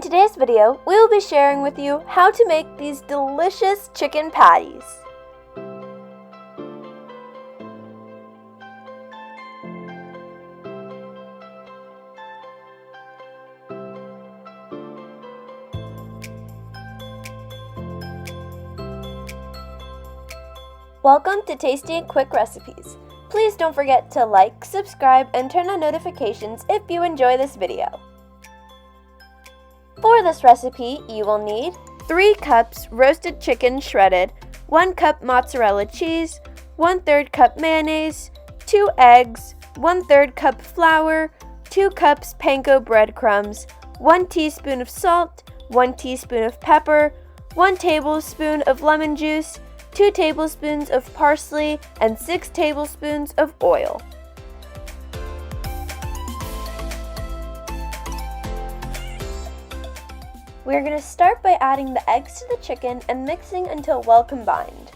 today's video, we will be sharing with you how to make these delicious chicken patties. Welcome to Tasty and Quick Recipes. Please don't forget to like, subscribe, and turn on notifications if you enjoy this video. For this recipe, you will need 3 cups roasted chicken shredded, 1 cup mozzarella cheese, 1/3 cup mayonnaise, 2 eggs, 1/3 cup flour, 2 cups panko breadcrumbs, 1 teaspoon of salt, 1 teaspoon of pepper, 1 tablespoon of lemon juice, 2 tablespoons of parsley, and 6 tablespoons of oil. We are going to start by adding the eggs to the chicken and mixing until well combined.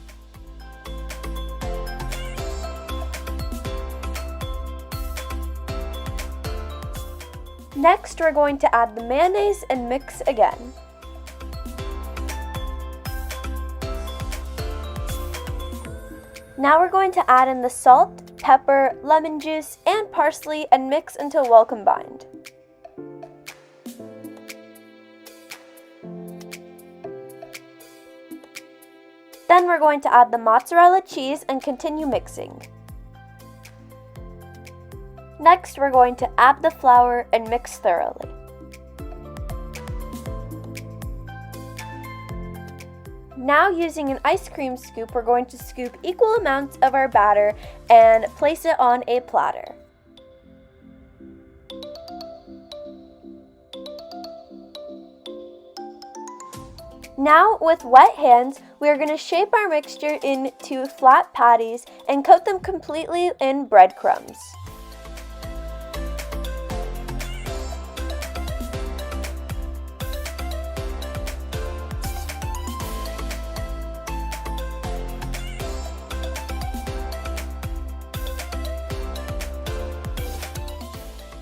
Next, we're going to add the mayonnaise and mix again. Now we're going to add in the salt, pepper, lemon juice, and parsley and mix until well combined. Then we're going to add the mozzarella cheese and continue mixing. Next, we're going to add the flour and mix thoroughly. Now, using an ice cream scoop, we're going to scoop equal amounts of our batter and place it on a platter. Now, with wet hands, we are going to shape our mixture into flat patties and coat them completely in breadcrumbs.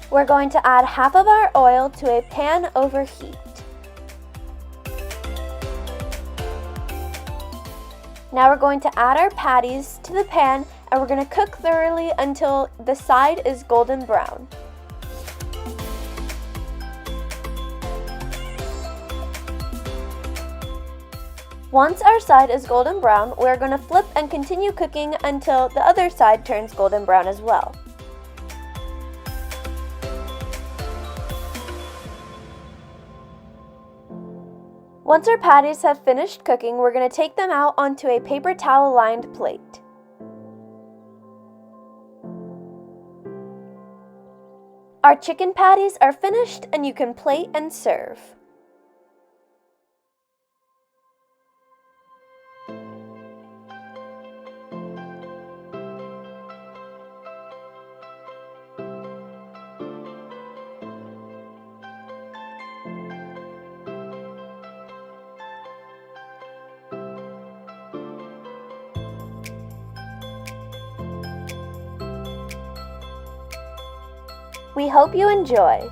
We're going to add half of our oil to a pan over heat. Now we're going to add our patties to the pan and we're going to cook thoroughly until the side is golden brown. Once our side is golden brown, we're going to flip and continue cooking until the other side turns golden brown as well. Once our patties have finished cooking, we're going to take them out onto a paper towel lined plate. Our chicken patties are finished and you can plate and serve. We hope you enjoy.